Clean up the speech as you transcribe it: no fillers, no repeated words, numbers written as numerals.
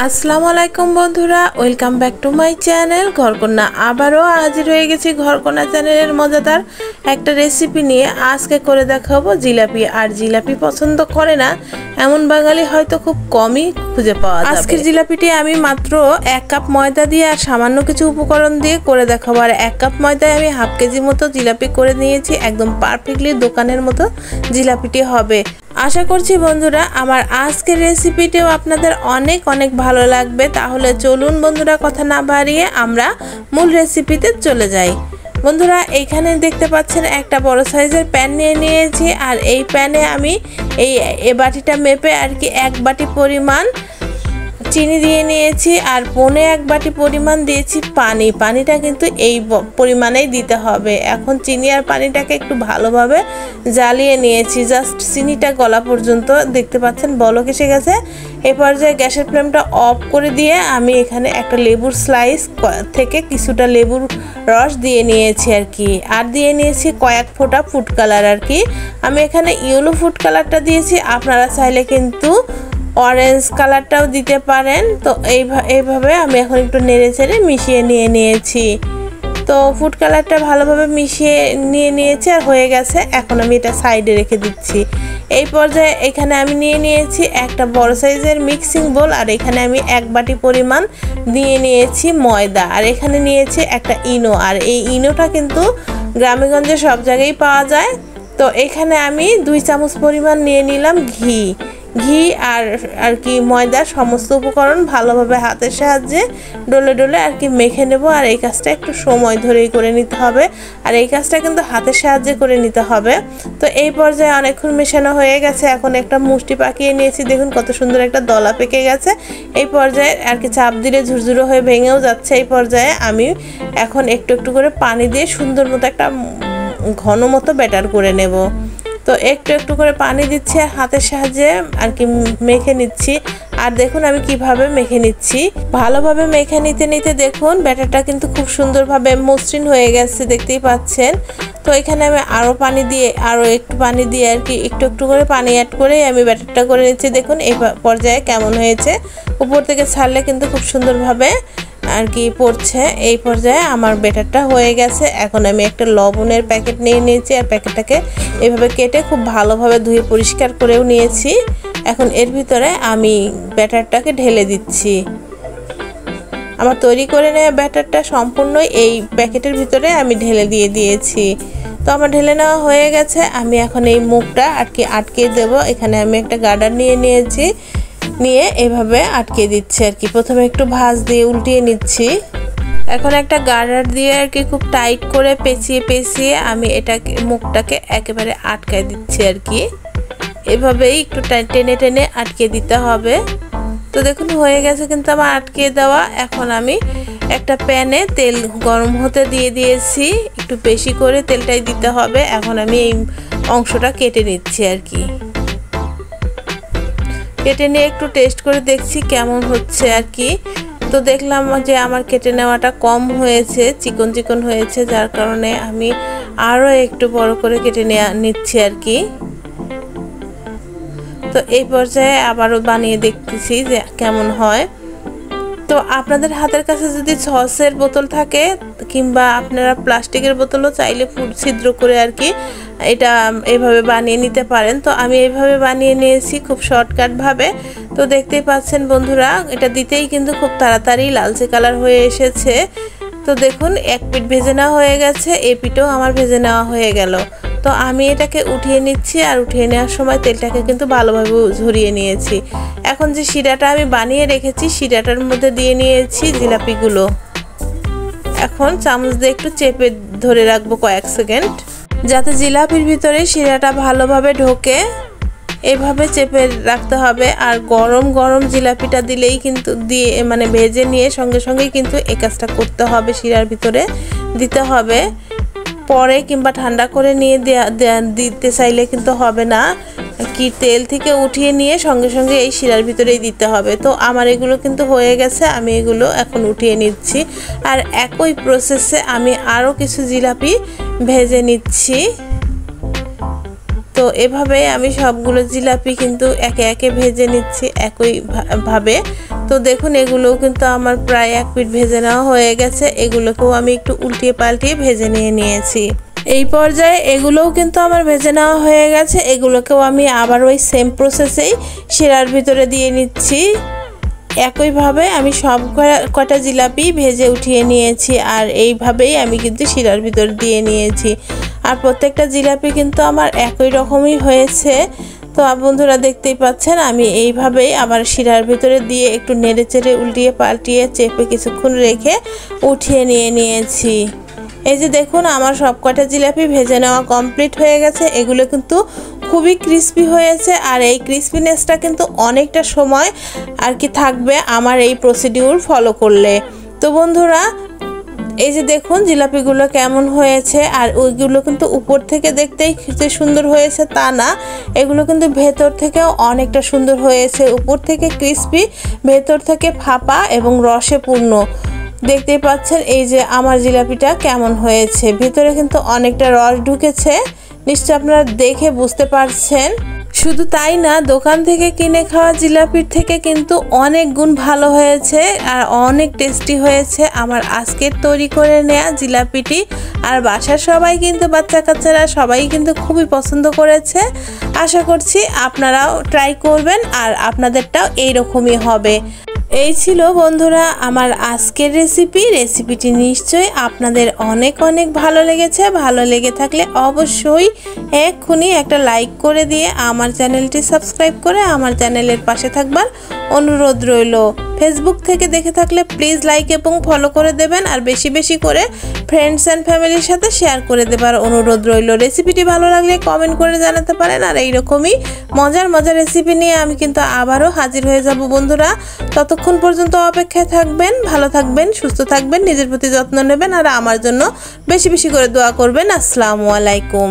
আসসালামু আলাইকুম বন্ধুরা, welcome back to my channel Ghorkonna. আবারও হাজির হয়ে গেছি ঘরকন্যা চ্যানেলের মজাদার একটা রেসিপি নিয়ে। আজকে করে দেখাবো জিলাপি। আর জিলাপি পছন্দ করে না এমন বাঙালি হয়তো খুব কমই খুঁজে পাওয়া যাবে। আজকের জিলাপিটি আমি মাত্র 1 কাপ ময়দা দিয়ে আর সামান্য কিছু উপকরণ দিয়ে করে দেখাবো। আর 1 কাপ ময়দায় আমি হাফ কেজি মতো জিলাপি করে নিয়েছি। একদম পারফেক্টলি দোকানের মতো জিলাপিটি হবে। আশা করছি বন্ধুরা আমার আজকের রেসিপিটিও আপনাদের অনেক অনেক ভালো লাগবে। তাহলে চলুন বন্ধুরা, কথা না বাড়িয়ে আমরা মূল রেসিপিতে চলে যাই। বন্ধুরা, এইখানে দেখতে পাচ্ছেন একটা বড় সাইজের প্যান নিয়ে নিয়েছি। আর এই প্যানে আমি এই বাটিটা মেপে আর কি 1 বাটি পরিমাণ চিনি দিয়ে নিয়েছি। আর 1.25 বাটি পরিমাণ দিয়েছি পানি। পানিটা কিন্তু এই পরিমাণেই দিতে হবে। এখন চিনি আর পানিটাকে একটু ভালোভাবে জ্বালিয়ে নিয়েছি, জাস্ট চিনিটা গলা পর্যন্ত। দেখতে পাচ্ছেন বলক এসে গেছে। এই পর্যায়ে গ্যাসের ফ্লেমটা অফ করে দিয়ে আমি এখানে একটা লেবুর স্লাইস থেকে কিছুটা লেবুর রস দিয়ে নিয়েছি আর কি। আর দিয়ে নিয়েছি কয়েক ফোঁটা ফুড কালার আর কি। আমি এখানে ইয়েলো ফুড কালারটা দিয়েছি, আপনারা চাইলে কিন্তু অরেঞ্জ কালারটাও দিতে পারেন। তো এইভাবে আমি এখন একটু নেড়ে চেড়ে মিশিয়ে নিয়েছি। তো ফুড কালারটা ভালোভাবে মিশিয়ে নিয়েছি আর হয়ে গেছে। এখন আমি এটা সাইডে রেখে দিচ্ছি। এই পর্যায়ে এখানে আমি নিয়েছি একটা বড় সাইজের মিক্সিং বোল। আর এখানে আমি 1 বাটি পরিমাণ দিয়ে নিয়েছি ময়দা। আর এখানে নিয়েছি একটা ইনো। আর এই ইনোটা কিন্তু গ্রামেগঞ্জে সব জায়গায় পাওয়া যায়। তো এখানে আমি 2 চামচ পরিমাণ নিয়ে নিলাম ঘি আর কি ময়দার সমস্ত উপকরণ ভালোভাবে হাতের সাহায্যে ডলে ডলে আর কি মেখে নেব। আর এই কাজটা একটু সময় ধরেই করে নিতে হবে। আর এই কাজটা কিন্তু হাতের সাহায্যে করে নিতে হবে। তো এই পর্যায়ে অনেকক্ষণ মেশানো হয়ে গেছে। এখন একটা মুষ্টি পাকিয়ে নিয়েছি। দেখুন কত সুন্দর একটা দলা পেকে গেছে। এই পর্যায়ে আর কি চাপ দিলে ঝুরঝুরো হয়ে ভেঙেও যাচ্ছে। এই পর্যায়ে আমি এখন একটু একটু করে পানি দিয়ে সুন্দর মতো একটা ঘন মতো ব্যাটার করে নেব। তো একটু একটু করে পানি দিচ্ছি আর হাতের সাহায্যে আর কি মেখে নিচ্ছি। আর দেখুন আমি কিভাবে মেখে নিচ্ছি। ভালোভাবে মেখে নিতে দেখুন ব্যাটারটা কিন্তু খুব সুন্দরভাবে মসৃণ হয়ে গেছে, দেখতেই পাচ্ছেন। তো এখানে আমি আরও একটু পানি দিয়ে আর কি একটু একটু করে পানি অ্যাড করে আমি ব্যাটারটা করে নিচ্ছি। দেখুন এই পর্যায়ে কেমন হয়েছে। উপর থেকে ছাড়লে কিন্তু খুব সুন্দরভাবে আর কি পড়ছে। এই পর্যায়ে আমার ব্যাটারটা হয়ে গেছে। এখন আমি একটা লবণের প্যাকেট নিয়ে নিয়েছি। আর প্যাকেটটাকে এভাবে কেটে খুব ভালোভাবে ধুয়ে পরিষ্কার করেও নিয়েছি। এখন এর ভিতরে আমি ব্যাটারটাকে ঢেলে দিচ্ছি। আমার তৈরি করে নেওয়া ব্যাটারটা সম্পূর্ণ এই প্যাকেটের ভিতরে আমি ঢেলে দিয়েছি। তো আমার ঢেলে নেওয়া হয়ে গেছে। আমি এখন এই মুখটা আটকে দেব। এখানে আমি একটা গার্ডার নিয়ে এভাবে আটকে দিচ্ছি আর কি। প্রথমে একটু ভাঁজ দিয়ে উল্টিয়ে নিচ্ছি। এখন একটা গার্ডার দিয়ে আর কি খুব টাইট করে পেঁচিয়ে আমি মুখটাকে একেবারে আটকায় দিচ্ছি আর কি। এভাবেই একটু টেনে আটকে দিতে হবে। তো দেখুন হয়ে গেছে কিন্তু আমার আটকে দেওয়া। এখন আমি একটা প্যানে তেল গরম হতে দিয়ে দিয়েছি। একটু বেশি করে তেলটাই দিতে হবে। এখন আমি এই অংশটা কেটে নিচ্ছি আর কি। কেটে নিয়ে একটু টেস্ট করে দেখছি কেমন হচ্ছে আর কি। তো দেখলাম যে আমার কেটে নেওয়াটা কম হয়েছে, চিকন হয়েছে, যার কারণে আমি আরও একটু বড় করে কেটে নিচ্ছি আর কি। তো এই পর্যায়ে আবারও বানিয়ে দেখতেছি যে কেমন হয়। তো আপনাদের হাতের কাছে যদি সসের বোতল থাকে কিংবা আপনারা প্লাস্টিকের বোতলও চাইলে ছিদ্র করে আর কি এটা এইভাবে বানিয়ে নিতে পারেন। তো আমি এইভাবে বানিয়ে নিয়েছি খুব শর্টকাট ভাবে। তো দেখতেই পাচ্ছেন বন্ধুরা, এটা দিতেই কিন্তু খুব তাড়াতাড়ি লালচে কালার হয়ে এসেছে। তো দেখুন এক পিঠ ভেজে নেওয়া হয়ে গেছে, এই পিঠও আমার ভেজে নেওয়া হয়ে গেল। তো আমি এটাকে উঠিয়ে নিচ্ছি। আর উঠিয়ে নেওয়ার সময় তেলটাকে কিন্তু ভালোভাবে ঝরিয়ে নিয়েছি। এখন যে শিরাটা আমি বানিয়ে রেখেছি শিরাটার মধ্যে দিয়ে নিয়েছি জিলাপিগুলো। এখন চামচ দিয়ে একটু চেপে ধরে রাখবো কয়েক সেকেন্ড, যাতে জিলাপির ভিতরে শিরাটা ভালোভাবে ঢোকে। এভাবে চেপে রাখতে হবে। আর গরম জিলাপিটা দিলেই কিন্তু ভেজে নিয়ে সঙ্গেই কিন্তু এই কাজটা করতে হবে। শিরার ভিতরে দিতে হবে। পরে কিংবা ঠান্ডা করে নিয়ে দিতে চাইলে কিন্তু হবে না কি, তেল থেকে উঠিয়ে নিয়ে সঙ্গে এই শিরার ভিতরেই দিতে হবে। তো আমার এগুলো কিন্তু হয়ে গেছে, আমি এগুলো এখন উঠিয়ে নিচ্ছি। আর একই প্রসেসে আমি আরও কিছু জিলাপি ভেজে নিচ্ছি। তো এভাবে আমি সবগুলো জিলাপি কিন্তু একে একে ভেজে নিচ্ছি একই ভাবে। তো দেখুন এগুলোও কিন্তু আমার প্রায় 1 পিঠ ভেজে নেওয়া হয়ে গেছে। এগুলোকেও আমি একটু উল্টিয়ে পাল্টিয়ে ভেজে নিয়েছি। এই পর্যায়ে এগুলোও কিন্তু আমার ভেজে নেওয়া হয়ে গেছে। এগুলোকেও আমি আবার ওই সেম প্রসেসেই শিরার ভিতরে দিয়ে নিচ্ছি। একইভাবে আমি সব কটা জিলাপি ভেজে উঠিয়ে নিয়েছি, আর এইভাবেই আমি কিন্তু শিরার ভিতর দিয়ে নিয়েছি। আর প্রত্যেকটা জিলাপি কিন্তু আমার একই রকমই হয়েছে। তো বন্ধুরা দেখতেই পাচ্ছেন আমি এইভাবেই আবার শিরার ভিতরে দিয়ে একটু নেড়েচেড়ে উল্টিয়ে পাল্টিয়ে চেপে কিছুক্ষণ রেখে উঠিয়ে নিয়েছি। এই যে দেখুন আমার সব কটা জিলাপি ভেজে নেওয়া কমপ্লিট হয়ে গেছে। এগুলো কিন্তু খুবই ক্রিস্পি হয়েছে, আর এই ক্রিস্পিনেসটা কিন্তু অনেকটা সময় আর কি থাকবে আমার এই প্রসিডিউর ফলো করলে। তো বন্ধুরা এই যে দেখুন জিলাপিগুলো কেমন হয়েছে, আর ওইগুলো কিন্তু উপর থেকে দেখতেই যে সুন্দর হয়েছে তা না, এগুলো কিন্তু ভেতর থেকেও অনেকটা সুন্দর হয়েছে। উপর থেকে ক্রিস্পি, ভেতর থেকে ফাঁপা এবং রসে পূর্ণ। দেখতেই পাচ্ছেন এই যে আমার জিলাপিটা কেমন হয়েছে, ভিতরে কিন্তু অনেকটা রস ঢুকেছে, নিশ্চয় আপনারা দেখে বুঝতে পারছেন। শুধু তাই না, দোকান থেকে কিনে খাওয়া জিলাপির থেকে কিন্তু অনেক গুণ ভালো হয়েছে আর অনেক টেস্টি হয়েছে আমার আজকের তৈরি করে নেওয়া জিলাপিটি। আর বাসার সবাই কিন্তু বাচ্চা কাচ্চারা সবাই কিন্তু খুবই পছন্দ করেছে। আশা করছি আপনারাও ট্রাই করবেন আর আপনাদেরটাও এইরকমই হবে। এই ছিল বন্ধুরা আমার আজকের রেসিপিটি নিশ্চয়ই আপনাদের অনেক অনেক ভালো লেগেছে। ভালো লেগে থাকলে অবশ্যই এক্ষুনি একটা লাইক করে দিয়ে আমার চ্যানেলটি সাবস্ক্রাইব করে আমার চ্যানেলের পাশে থাকবার অনুরোধ রইল। ফেসবুক থেকে দেখে থাকলে প্লিজ লাইক এবং ফলো করে দেবেন, আর বেশি বেশি করে ফ্রেন্ডস অ্যান্ড ফ্যামিলির সাথে শেয়ার করে দেবার অনুরোধ রইল। রেসিপিটি ভালো লাগলে কমেন্ট করে জানাতে পারেন। আর এইরকমই মজার রেসিপি নিয়ে আমি কিন্তু আবারও হাজির হয়ে যাব বন্ধুরা। ততক্ষণ পর্যন্ত অপেক্ষায় থাকবেন, ভালো থাকবেন, সুস্থ থাকবেন, নিজের প্রতি যত্ন নেবেন, আর আমার জন্য বেশি বেশি করে দোয়া করবেন। আসসালামু আলাইকুম।